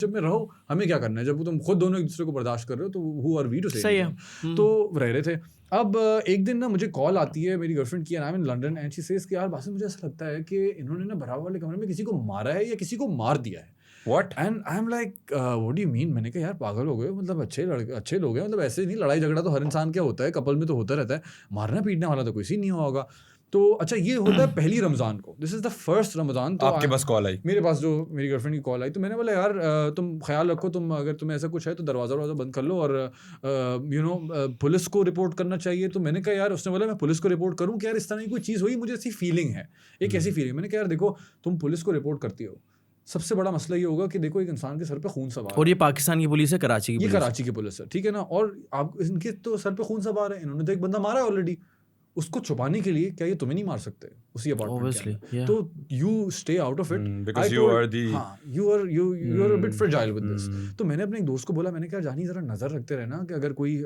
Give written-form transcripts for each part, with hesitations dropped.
जब में रहो, हमें क्या करना है, जब तुम खुद दोनों एक दूसरे को बर्दाश्त कर रहे हो तो हु आर वी टू से। सही है। तो रह रहे थे। अब एक दिन ना मुझे कॉल आती है मेरी गर्लफ्रेंड की, I am in London and she says कि यार बासित मुझे ऐसा लगता है कि इन्होंने ना बराबर वाले कमरे में किसी को मारा है या किसी को मार दिया है। What? And I am like what do you mean? मैंने कहा यार पागल हो गए, मतलब अच्छे लोग हैं, मतलब ऐसे नहीं, लड़ाई झगड़ा तो हर इंसान क्या होता है, कपल में तो होता रहता है, मारना पीटने वाला तो कोई सी नहीं होगा। तो अच्छा ये होता है पहली रमज़ान को, this is the first Ramzan. तो आपके पास कॉल आई? मेरे पास जो मेरी गर्लफ्रेंड की कॉल आई, तो मैंने बोला यार तुम ख्याल रखो, तुम अगर तुम्हें ऐसा कुछ है तो दरवाज़ा बंद कर लो और पुलिस को रिपोर्ट करना चाहिए। तो मैंने कहा यार, उसने बोला मैं पुलिस को रिपोर्ट करूँ कि यार इस तरह की कोई चीज़ हुई, मुझे ऐसी फीलिंग है, एक ऐसी फीलिंग। मैंने कहा यार देखो, तुम पुलिस को रिपोर्ट करती हो, सबसे बड़ा मसला ये होगा कि देखो एक इंसान के सर पे खून सवार है। और ये पाकिस्तान की पुलिस है, कराची की ये पुलिस। कराची की पुलिस है, ठीक है ना, और आप इनके तो सर पे खून सवार है, इन्होंने तो एक बंदा मारा है ऑलरेडी। उसको छुपाने के लिए क्या ये तुम्हें नहीं मार सकते उसी अपार्टमेंट के अंदर? तो you stay out of it, because you are the you are a bit fragile with this. तो मैंने अपने एक दोस्त को बोला, मैंने कहा जानी जरा नजर रखते रहना कि अगर कोई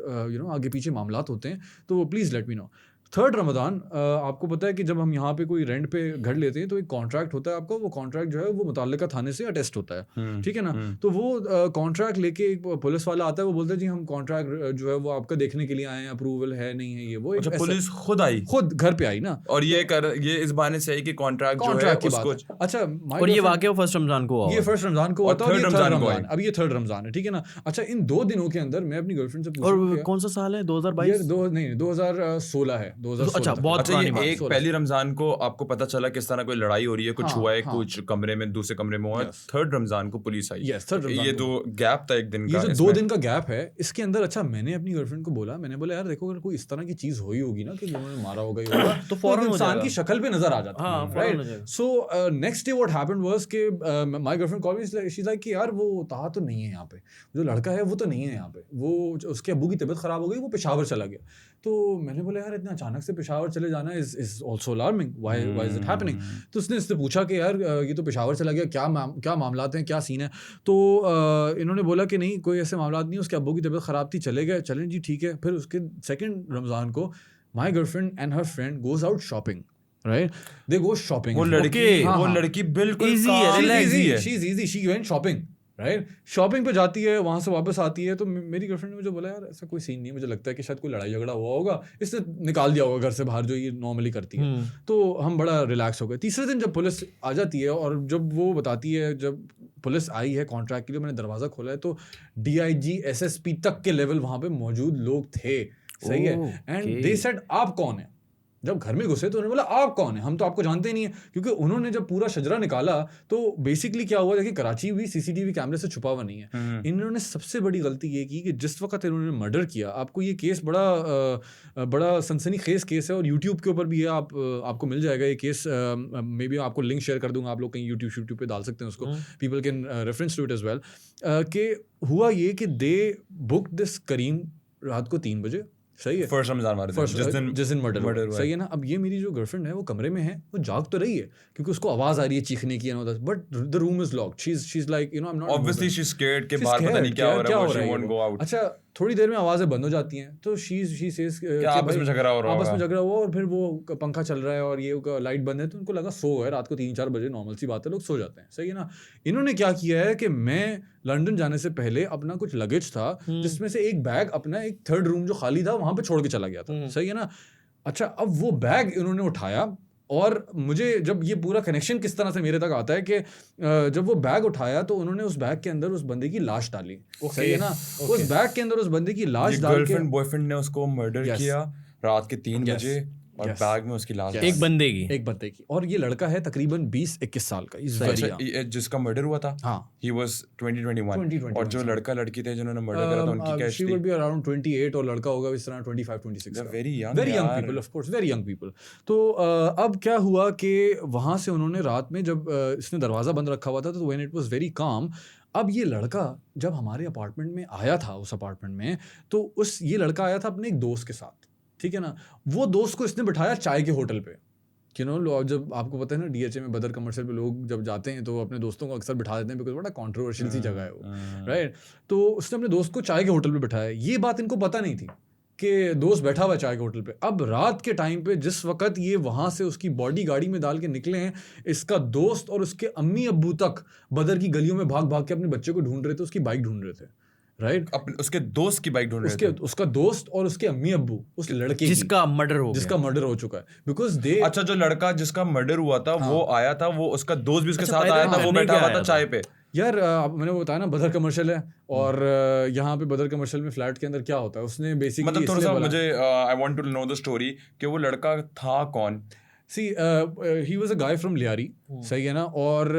आगे पीछे मामलात होते हैं तो please let me know. Third Ramzan, आपको पता है कि जब हम यहाँ पे कोई रेंट पे घर लेते हैं तो एक कॉन्ट्रैक्ट होता है आपका, वो कॉन्ट्रैक्ट जो है वो मुताल्लिका थाने से अटेस्ट होता है, ठीक है ना। तो वो कॉन्ट्रैक्ट लेके एक पुलिस वाला आता है, वो बोलता है जी हम कॉन्ट्रैक्ट जो है वो आपका देखने के लिए आए हैं, अप्रूवल है नहीं है ये वो। अच्छा, पुलिस खुद आई? खुद घर पे आई ना, और ये इस बहाने से आई कि कॉन्ट्रैक्ट जो है उसको। अच्छा, और ये वाकया फर्स्ट रमजान को हुआ, ये फर्स्ट रमजान को होता है, थर्ड रमजान को अब ये थर्ड रमजान है, ठीक है ना। अच्छा, इन 2 दिनों के अंदर मैं अपनी गर्लफ्रेंड से पूछा, और कौन सा साल है? 2022? 2016 है, 2016। अच्छा, बहुत अच्छा, ये एक पहली रमजान को आपको पता चला किस तरह कोई लड़ाई हो रही है, कुछ हुआ है, कुछ कमरे में दूसरे कमरे में हुआ। थर्ड रमजान को पुलिस आई। ये तो गैप था एक दिन का, ये जो 2 दिन का गैप है इसके अंदर। अच्छा, मैंने अपनी गर्लफ्रेंड को बोला, मैंने बोला यार देखो, अगर कोई इस तरह की चीज हुई होगी ना कि उन्होंने मारा होगा तो फौरन इंसान की शक्ल पे नजर आ जाता है, right. So next day what happened was कि my girlfriend called me, she is like कि यार वो ताहा तो नहीं है यहाँ पे, जो लड़का है वो तो नहीं है यहाँ पे, वो उसके अब्बू की तबीयत खराब हो गई, वो पेशावर चला गया। तो मैंने बोला यार इतना अचानक से पेशावर चले जाना is also alarming, why is it happening? तो उसने इससे पूछा कि यार ये तो पेशावर चला गया, क्या मामलात हैं, क्या सीन है? तो इन्होंने बोला कि नहीं कोई ऐसे मामलात नहीं, उसके अब्बू की तबीयत खराब थी, चले गए। चलें जी ठीक है। फिर उसके सेकंड रमज़ान को my girlfriend and her friend goes out shopping, right, they go shopping. वो लड़की बिल्कुल इजी है, she is easy, she went shopping, right. Shopping पे जाती है, वहां से वापस आती है। तो मेरी गर्लफ्रेंड ने मुझे बोला यार ऐसा कोई सीन नहीं है, मुझे लगता है कि शायद कोई लड़ाई झगड़ा हुआ होगा, इसने निकाल दिया होगा घर से बाहर, जो ये नॉर्मली करती है। तो हम बड़ा रिलैक्स हो गए। तीसरे दिन जब पुलिस आ जाती है और जब वो बताती है, जब पुलिस आई है कॉन्ट्रैक्ट के लिए, मैंने दरवाज़ा खोला है तो DIG SSP तक के लेवल वहाँ पे मौजूद लोग थे, सही है। एंड दे सेड आप कौन है? जब घर में घुसे तो उन्होंने बोला आप कौन है, हम तो आपको जानते ही नहीं है। क्योंकि उन्होंने जब पूरा शजरा निकाला तो बेसिकली क्या हुआ, देखिए कराची भी CCTV कैमरे से छुपा हुआ नहीं है। इन्होंने सबसे बड़ी गलती ये की कि जिस वक्त इन्होंने मर्डर किया, आपको ये केस बड़ा सनसनीखेज केस है और यूट्यूब के ऊपर भी है, आपको मिल जाएगा ये केस। मे बी आपको लिंक शेयर कर दूंगा, आप लोग कहीं यूट्यूब पे डाल सकते हैं उसको, people can reference to it as well. कि हुआ ये कि दे बुक दिस करीम रात को 3 बजे, सही है, फर्स्ट रमजान वाले दिन, जिस दिन मर्डर हुआ, सही है ना। अब ये मेरी जो गर्लफ्रेंड है वो कमरे में है, वो जाग तो रही है क्योंकि उसको आवाज आ रही है चीखने की, but the room is locked. She is like I am not, obviously she is scared के बाहर पता नहीं क्या हो रहा है, शी वोंट गो आउट। अच्छा, थोड़ी देर में आवाजें बंद हो जाती हैं तो शी सेज आपस में झगड़ा हुआ और फिर वो पंखा चल रहा है और ये लाइट बंद है, तो उनको लगा सो है, रात को 3-4 बजे नॉर्मल सी बात है, लोग सो जाते हैं, सही है ना। इन्होंने क्या किया है कि मैं लंदन जाने से पहले अपना कुछ लगेज था जिसमें से एक बैग अपना एक थर्ड रूम जो खाली था वहां पे छोड़ के चला गया था, सही है ना। अच्छा, अब वो बैग इन्होंने उठाया और मुझे जब ये पूरा कनेक्शन किस तरह से मेरे तक आता है कि जब वो बैग उठाया तो उन्होंने उस बैग के अंदर उस बंदे की लाश डाली, सही है ना। उस बैग के अंदर उस बंदे की लाश डाल के गर्लफ्रेंड बॉयफ्रेंड ने उसको मर्डर किया रात के 3 बजे और बैग में उसकी लाश, एक बंदे की। और ये लड़का है तकरीबन 20-21 साल का, जिसका मर्डर हुआ था। हाँ, he was 2021 और जो लड़का लड़की थे जिन्होंने मर्डर करा था उनकी क्या she would be around 28 और लड़का होगा इस तरह 25-26 का। very young people, of course, very young people। तो अब क्या हुआ कि वहाँ से उन्होंने रात में जब इसने दरवाज़ा बंद रखा हुआ था तो when it was very calm, अब ये लड़का जब हमारे अपार्टमेंट में आया था, उस अपार्टमेंट में, तो ये लड़का आया था अपने एक दोस्त के साथ, ठीक है ना। वो दोस्त को इसने बिठाया चाय के होटल पे, जब आपको पता है ना DHA में बदर कमर्शियल पे लोग जब जाते हैं तो अपने दोस्तों को अक्सर बिठा देते हैं बिकॉज बड़ा कॉन्ट्रोवर्शियल सी जगह है वो, राइट। तो उसने अपने दोस्त को चाय के होटल पे बिठाया। ये बात इनको पता नहीं थी कि दोस्त बैठा हुआ चाय के होटल पे। अब रात के टाइम पे जिस वक्त ये वहां से उसकी बॉडी गाड़ी में डाल के निकले हैं, इसका दोस्त और उसके अम्मी अब्बू तक बदर की गलियों में भाग भाग के अपने बच्चे को ढूंढ रहे थे, उसकी बाइक ढूंढ रहे थे, राइट? उसके दोस्त की बाइक ढूंढ रहे थे। उसका दोस्त और उसके अम्मी अब्बू उस लड़के जिसका मर्डर हो चुका है, बिकॉज दे अच्छा, जो लड़का जिसका मर्डर हुआ था वो आया था, वो उसका दोस्त भी उसके साथ आया था, वो बैठा हुआ था चाय पे। यार मैंने वो बताया ना, बदर कमर्शियल है, और यहाँ पे बदर कमर्शियल में फ्लैट के अंदर क्या होता है, उसने बेसिकली मतलब थोड़ा सा मुझे I want to know the story कि वो लड़का था कौन। See, he was a guy from Lyari, सही है ना? और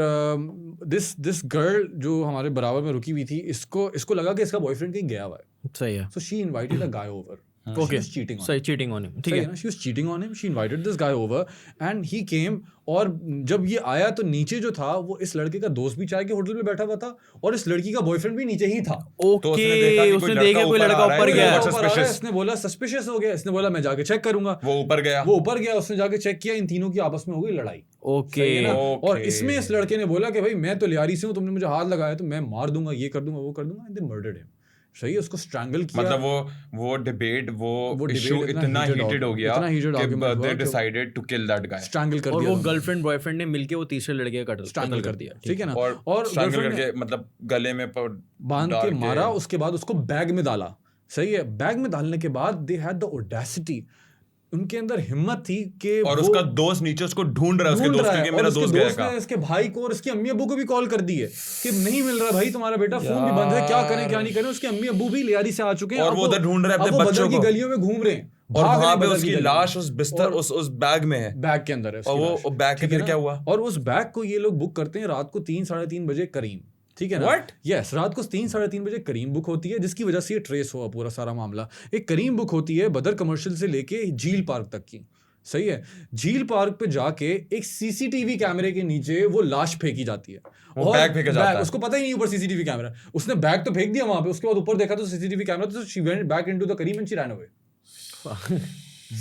this girl जो हमारे बराबर में रुकी हुई थी, इसको लगा कि इसका बॉयफ्रेंड कहीं गया हुआ है, सही है। so she invited a guy over. Okay. She was cheating on him. cheating on him. ठीक है। She was cheating on him. She invited this guy over and he came. और जब ये आया तो नीचे जो था वो इस लड़के का दोस्त भी चाय के होटल में बैठा हुआ था और इस लड़की का बॉयफ्रेंड भी नीचे ही था। उसने देखा कोई लड़का ऊपर गया, इसने बोला सस्पिशियस हो गया, इसने बोला मैं जाके चेक करूंगा। वो ऊपर गया, उसने जाके चेक किया, इन तीनों की आपस में हो गई लड़ाई। ओके। और इसमें इस लड़के ने बोला कि भाई मैं तो लियारी से हूँ, तुमने मुझे हाथ लगाया तो मैं मार दूंगा, ये कर दूंगा, वो कर दूंगा, एंड दे मर्डर्ड हिम। सही है, उसको स्ट्रैंगल किया। मतलब वो डिबेट, वो इशू इतना हीटेड हो गया कि they decided to kill that guy, strangle कर और दिया। वो गर्लफ्रेंड बॉयफ्रेंड ने मिलके वो तीसरे लड़के का स्ट्रैंगल कर दिया, ठीक है ना? और स्ट्रैंगल करके मतलब गले में बांध के मारा। उसके बाद उसको बैग में डाला, सही है। बैग में डालने के बाद they had the audacity, उनके अंदर हिम्मत थी कि और उसका दोस्त नीचे उसको ढूंढ रहा है, उसके दोस्त के मेरा दोस्त गया का। इसके भाई को और इसके अम्मी अब्बू को भी कॉल कर दी है कि नहीं मिल रहा भाई तुम्हारा बेटा, फोन भी बंद है, क्या करें क्या नहीं करें। उसके अम्मी अब्बू भी लियारी से आ चुके हैं और वो उधर ढूंढ रहे हैं अपने बच्चों को, गलियों में घूम रहे हैं, और वहां पे उसकी लाश उस बिस्तर उस बैग में है, बैग के अंदर है। और वो बैग के फिर क्या हुआ? और उस बैग को ये लोग बुक करते हैं रात को 3-3:30 बजे करीम, ठीक है ना? What? Yes, रात को 3-3:30 बजे करीम बुक होती है, जिसकी वजह से ये ट्रेस हुआ पूरा सारा मामला। एक करीम बुक होती है बदर कमर्शियल से लेके झील पार्क तक की, सही है। झील पार्क पे जाके एक सीसीटीवी कैमरे के नीचे वो लाश फेंकी जाती है, वो बैग फेंका जाता है। उसको पता ही नहीं ऊपर सीसीटीवी कैमरा, उसने बैग तो फेंक दिया वहां पे, उसके बाद ऊपर देखा तो सीसीटीवी कैमरा, तो she went back into the Karim and she ran away.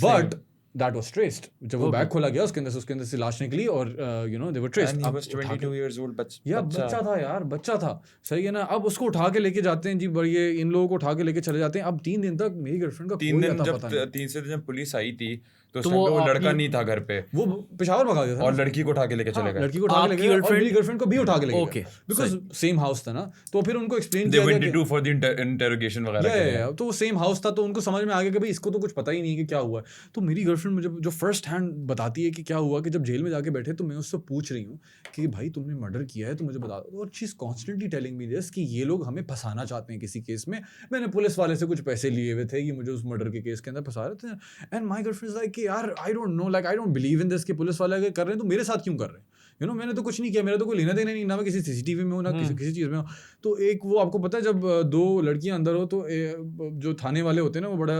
But that was traced. जब वो बैग खोला गया उसके अंदर से लाश निकली और you know they were traced. अब 22 years old बच्चा था यार, बच्चा था, सही है ना? अब उसको उठा के लेके जाते हैं जी, ये इन लोगों को उठा के लेके चले जाते हैं। अब 3 दिन तक मेरी गर्लफ्रेंड का 3 दिन जब तीसरे दिन जब पुलिस आई थी तो वो लड़का नहीं था घर पे, वो पेशावर भगा गया था और लड़की को उठा के लेके चले गए। लड़की को उठा के लेके गए और मेरी गर्लफ्रेंड को भी उठा के लेके गए, बिकॉज़ सेम हाउस था ना। तो फिर उनको एक्सप्लेन किया गया कि फॉर द इंटरोगेशन वगैरह, तो वो सेम हाउस था, तो उनको समझ में आ गया कि भाई इसको तो कुछ पता ही नहीं है कि क्या हुआ। तो मेरी गर्लफ्रेंड मुझे जो फर्स्ट हैंड बताती है कि क्या हुआ, कि जब जेल में जाके बैठे तो मैं उससे पूछ रही हूँ कि भाई तुमने मर्डर किया है तो मुझे बता दो। और she is constantly telling me this कि ये लोग हमें फंसाना चाहते हैं किसी केस में, मैंने पुलिस वाले से कुछ पैसे लिए हुए थे, ये मुझे उस मर्डर के केस के अंदर फंसा रहे थे। And my girlfriend is like कि यार I don't know, like I don't believe in this कि पुलिस वाले अगर कर रहे हैं तो मेरे साथ क्यों कर रहे हैं? यू नो मैंने तो कुछ नहीं किया, मेरा तो कोई लेना देना नहीं, ना मैं किसी सीसीटीवी में हूँ ना किसी चीज़ में हूँ। तो एक वो आपको पता है जब 2 लड़कियां अंदर हो तो जो थाने वाले होते हैं ना वो बड़ा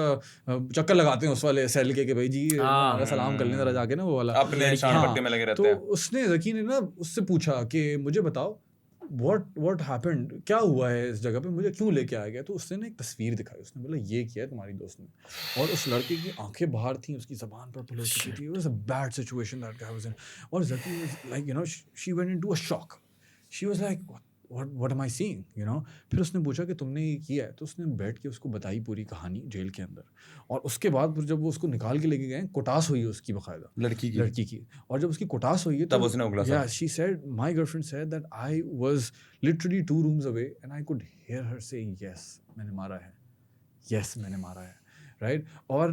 चक्कर लगाते हैं उस वाले सेल के कि भाई जी सलाम कर लें जरा जाके ना, वो वाला अपने शान पट्टी में लगे रहते हैं। तो उसने ज़की ने ना उससे पूछा कि मुझे बताओ what happened, क्या हुआ है इस जगह पे, मुझे क्यों लेके आया गया? तो उसने ना एक तस्वीर दिखाई, उसने बोला ये किया है तुम्हारी दोस्त ने, और उस लड़के की आंखें बाहर थी, उसकी ज़बान पर पुल हो चुकी थी। It was a bad situation that guy was in, और Zaki was like you know she went into a shock, she was like what am I seeing, you know? फिर उसने पूछा कि तुमने ये किया है, तो उसने बैठ के उसको बताई पूरी कहानी जेल के अंदर। और उसके बाद जब वो उसको निकाल के लेके गए, कुटास हुई उसकी बकायदा लड़की की, और जब उसकी कुटास हुई है तब उसने उगला yeah, she said, my girlfriend said that I was literally 2 rooms away and I could hear her say yes मैंने मारा है, yes मैंने मारा है, राइट? और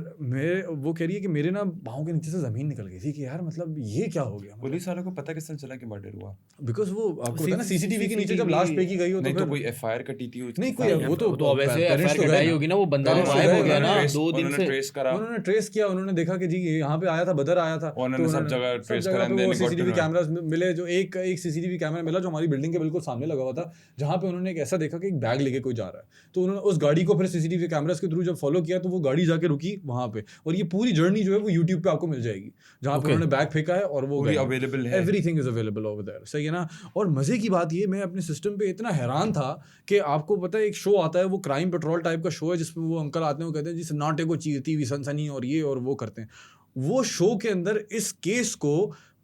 वो कह रही है कि मेरे ना पाँव के नीचे से ज़मीन निकल गई थी कि यार मतलब ये क्या हो गया। पुलिस वालों को पता किस तरह चला कि मर्डर हुआ? बिकॉज वो आपको पता ना सीसीटीवी के नीचे जब लाश फेंकी गई हो तो फिर कोई एफआईआर कटी थी? नहीं कोई, वो तो वैसे एफआईआर कटाई होगी ना, वो बंदा गायब हो गया ना 2 दिन से। उन्होंने ट्रेस किया, उन्होंने देखा कि जी यहाँ पे आया था, बदर आया था, उन्होंने सब जगह ट्रेस करा, सीसीटीवी कैमरास मिले, जो एक सीसीटीवी कैमरा मिला जो हमारी बिल्डिंग के बिल्कुल सामने लगा हुआ था, जहाँ पे उन्होंने एक ऐसा देखा कि एक बैग लेके कोई जा रहा है। तो उन्होंने उस गाड़ी को फिर सीसीटीवी कैमरास के थ्रू जब फॉलो किया तो वो गाड़ी जाके रुकी वहाँ पे, और ये पूरी जर्नी जो है वो यूट्यूब पे आपको मिल जाएगी, जहाँ पे उन्होंने बैग फेंका है और वो अवेलेबल है, everything is available over there, सही है ना? और मजे की बात ये, मैं अपने सिस्टम पे इतना हैरान था कि आपको पता है एक शो आता है, वो क्राइम पेट्रोल टाइप का शो है, जिसमें वो अंकल आते हैं, वो कहते हैं जी सन्नाटे को चीरती हुई सनसनी और ये और वो करते हैं। वो शो के अंदर इस केस को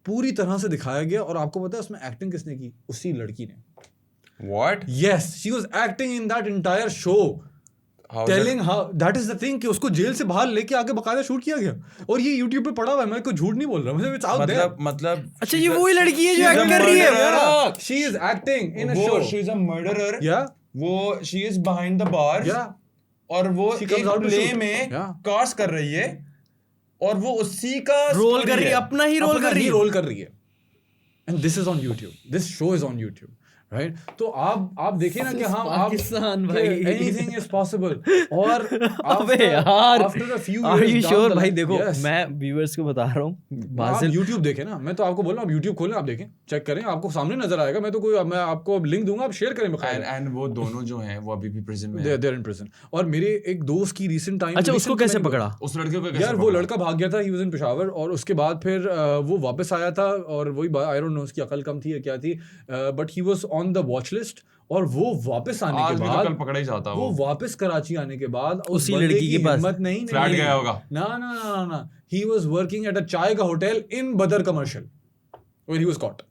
पूरी तरह से दिखाया गया, और आपको पता है उसमें एक्टिंग किसने की? उसी लड़की ने। What? Yes, she was acting in that entire show. Telling how that is the thing कि उसको जेल से बाहर लेके आके बकायदा शूट किया गया और ये YouTube पे पड़ा हुआ है, मैं कोई झूठ नहीं बोल रहा, मतलब अच्छा ये वही लड़की है जो एक्ट कर रही है, she is acting in a show, she is a murderer, या वो she is behind the bars, और वो एक प्ले में कास्ट कर रही है और वो उसी का रोल कर रही है, अपना ही रोल कर रही है, and this is on YouTube, this show is on YouTube, right? तो आप देखिए ना कि हम पाकिस्तान भाई anything is possible और अबे यार after a few are years you down sure the भाई line- देखो Yes. मैं व्यूअर्स को बता रहा हूँ आप बाजिल YouTube देखें ना, मैं तो आपको बोल रहा हूँ आप YouTube खोलें, आप देखें, चेक करें, आपको सामने नजर आएगा, मैं आपको लिंक दूंगा, आप शेयर करें बकायदा। एंड वो दोनों जो हैं वो अभी भी प्रिजन में They're in prison। और मेरे एक दोस्त की recent time अच्छा उसको कैसे पकड़ा? उस लड़के को कैसे यार वो लड़का भाग गया था, he was in पेशावर, और उसके बाद फिर वो वापस आया था और वही आई डोंट नो उसकी अकल कम थी या क्या थी, but he was on the watch list, और वो वापस आने के बाद कल पकड़ा ही जाता वो वापस कराची आने के बाद उसी लड़की के पास हिम्मत नहीं फ्लैट गया होगा, ना he was working at a चाय का hotel in Badr commercial where he was caught।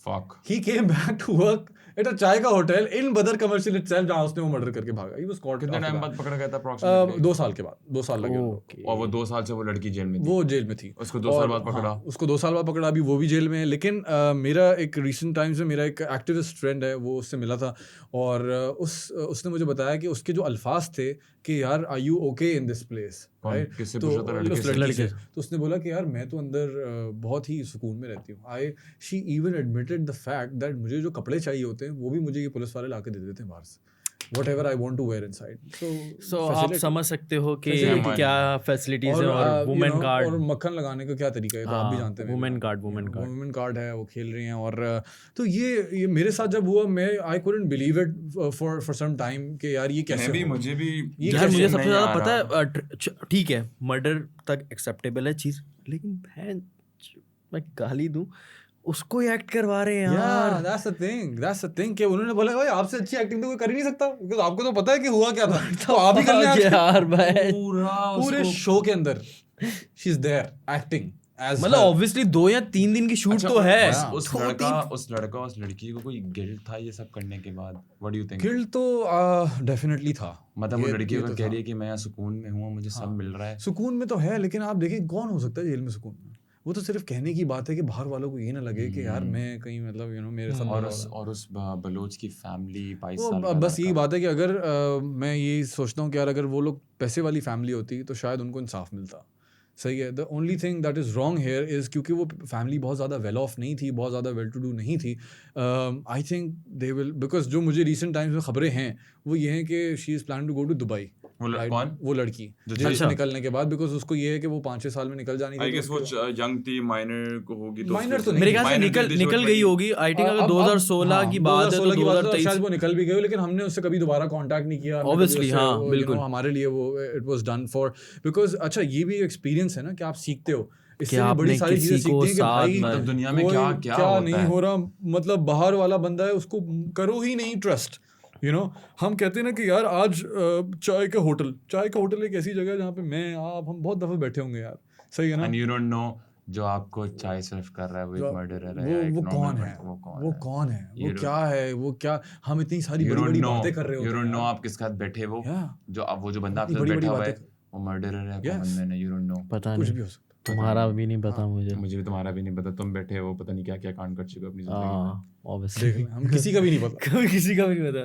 fuck he came back to work at a चाय का hotel in Badr commercial itself जहाँ उसने वो मर्डर करके भागा। he was caught। कितने टाइम बाद पकड़ा गया था approximately? 2 साल के बाद, 2 साल लगे उसको। और वो 2 साल से वो लड़की जेल में थी, वो जेल में थी, उसको 2 साल बाद पकड़ा। उसको 2 साल बाद पकड़ा, अभी वो भी जेल में है। लेकिन मेरा एक रिसेंट टाइम्स में मेरा एक एक्टिविस्ट फ्रेंड है, वो उससे मिला था और उसने मुझे बताया कि उसके जो अल्फाज थे कि यार are you okay in this place, किससे तो पूछा था? लड़की से। तो उसने बोला कि यार मैं तो अंदर बहुत ही सुकून में रहती हूँ। She even admitted the fact that मुझे जो कपड़े चाहिए होते हैं वो भी मुझे ये पुलिस वाले ला के दे देते हैं बाहर से, whatever I want to wear inside। So आप समझ सकते हो कि क्या फैसिलिटीज है, और वुमेन कार्ड और मक्खन लगाने का क्या तरीका है, तो आप भी जानते हैं। वुमेन कार्ड है, वो खेल रही हैं। और तो ये मेरे साथ जब हुआ, मैं I couldn't believe it for some time कि यार ये कैसे मुझे भी यार मुझे सबसे ज्यादा पता है, ठीक है मर्डर तक एक्सेप्टेबल है चीज, लेकिन मैं गाली दूं उसको ही एक्ट करवा रहे हैं यार। that's the thing कि उन्होंने बोला भाई आपसे अच्छी एक्टिंग तो कोई कर ही नहीं सकता, क्योंकि आपको तो पता है कि हुआ क्या था, तो आप ही कर लें यार भाई पूरे शो के अंदर she is there acting as मतलब ऑब्वियसली 2 या 3 दिन की शूट तो है। उस लड़की को कोई गिल्ट था ये सब करने के बाद? What do you think? Guilt तो डेफिनेटली था। मतलब वो लड़की को कह रही है कि मैं सुकून में हूँ, मुझे सब मिल रहा है। सुकून में तो है, लेकिन आप देखिए कौन हो सकता है जेल में सुकून में? वो तो सिर्फ कहने की बात है कि बाहर वालों को ये ना लगे कि यार मैं कहीं मतलब मेरे साथ। और उस बलोच की फैमिली 22 साल बस यही बात है कि अगर मैं ये सोचता हूँ कि यार अगर वो लोग पैसे वाली फैमिली होती तो शायद उनको इंसाफ मिलता। सही है। The only thing that is wrong here is क्योंकि वो फैमिली बहुत ज़्यादा वेल ऑफ नहीं थी, बहुत ज़्यादा वेल टू डू नहीं थी। I think they will, because जो मुझे रिसेंट टाइम्स में खबरें हैं वो ये हैं कि she is plan to go to Dubai. वो लड़की जेल से निकलने के बाद, बिकॉज उसको ये है कि वो 5-6 साल में निकल जानी थी। आई गेस वो यंग थी, माइनर को होगी तो माइनर तो मेरे ख्याल से निकल गई होगी। आई थिंक अगर 2016 की बात है तो 2023 शायद वो निकल भी गई, लेकिन हमने उससे कभी दोबारा कांटेक्ट नहीं किया। ऑब्वियसली हाँ बिल्कुल, हमारे लिए वो it was done for, because अच्छा ये भी एक्सपीरियंस है ना कि आप सीखते हो, इससे बड़ी सारी चीजें सीखते हैं कि भाई मतलब दुनिया में क्या नहीं हो रहा। मतलब बाहर वाला बंदा है उसको करो ही नहीं ट्रस्ट। हम कहते हैं ना कि यार आज चाय का होटल एक ऐसी जगह है जहाँ पे हम बहुत दफे बैठे होंगे यार। सही है ना? And you don't know जो आपको चाय सर्व कर रहा है वो एक मर्डरर है, वो कौन है, वो क्या है, वो क्या, हम इतनी सारी बड़ी बातें कर रहे होते हैं। You don't know आप किसके साथ बैठे, वो जो बंदा आपके साथ बैठा हुआ है वो मर्डरर है, कौन है, you don't know। पता कुछ भी हो सकता, तुम्हारा भी नहीं पता मुझे भी तुम्हारा भी नहीं पता। तुम बैठे हो पता नहीं क्या क्या कांड कर चुके हो अपनी जिंदगी में। ऑब्वियसली हम किसी का भी नहीं पता, किसी का भी नहीं पता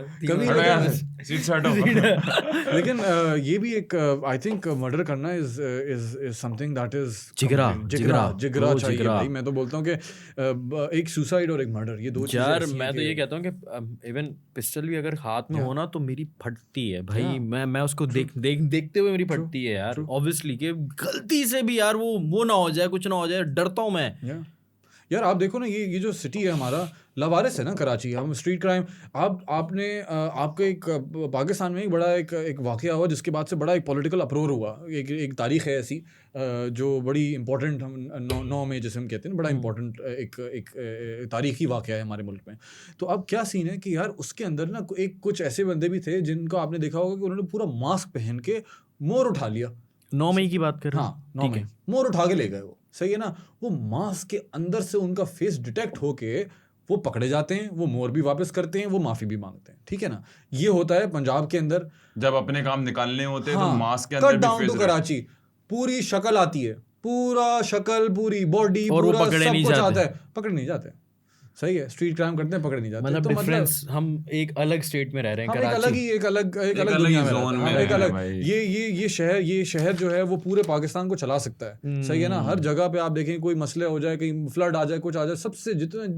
लेकिन ये भी एक आई थिंक मर्डर करना इज समथिंग दैट इज जिगरा चाहिए भाई। मैं तो बोलता हूँ कि एक सुसाइड और एक मर्डर, ये दो चीजें यार मैं तो ये कहता हूँ कि इवन पिस्टल भी अगर हाथ में हो ना तो मेरी फटती है भाई। मैं उसको देखते हुए मेरी फटती है यार। ऑब्वियसली कि गलती से भी यार वो ना हो जाए, कुछ ना हो जाए, डरता हूँ मैं यार। आप देखो ना ये जो सिटी है हमारा, लवारिस है ना कराची, हम स्ट्रीट क्राइम। आपने आपके एक पाकिस्तान में एक बड़ा एक वाक़या हुआ जिसके बाद से बड़ा एक पॉलिटिकल अप्रोर हुआ। एक तारीख़ है ऐसी जो बड़ी इंपॉर्टेंट, हम 9 में जैसे हम कहते हैं, बड़ा इंपॉर्टेंट एक तारीख़ी वाक़या है हमारे मुल्क में। तो अब क्या सीन है कि यार उसके अंदर ना कुछ ऐसे बंदे भी थे जिनको आपने देखा होगा कि उन्होंने पूरा मास्क पहन के मोर उठा लिया। 9 मई की बात कर रहे हैं? हाँ 9 मई, मोर उठा के ले गए वो। सही है ना? वो मास्क के अंदर से उनका फेस डिटेक्ट होके वो पकड़े जाते हैं, वो मोहर भी वापस करते हैं, वो माफी भी मांगते हैं, ठीक है ना। ये होता है पंजाब के अंदर, जब अपने काम निकालने होते हैं हाँ, तो मास के अंदर कट डाउन टू कराची पूरी शक्ल आती है, पूरा शक्ल, पूरी बॉडी, पूरा सब कुछ आता है, पकड़े नहीं जाते। सही है, स्ट्रीट क्राइम करते हैं, पकड़े नहीं जाते। मतलब डिफरेंस, हम एक अलग स्टेट में रह रहे हैं, कराची एक अलग दुनिया में जोन में, एक अलग ये शहर जो है वो पूरे पाकिस्तान को चला सकता है। सही है ना। हर जगह पे आप देखें कोई मसले हो जाए, कहीं फ्लड आ जाए, कुछ आ जाए, सबसे जितने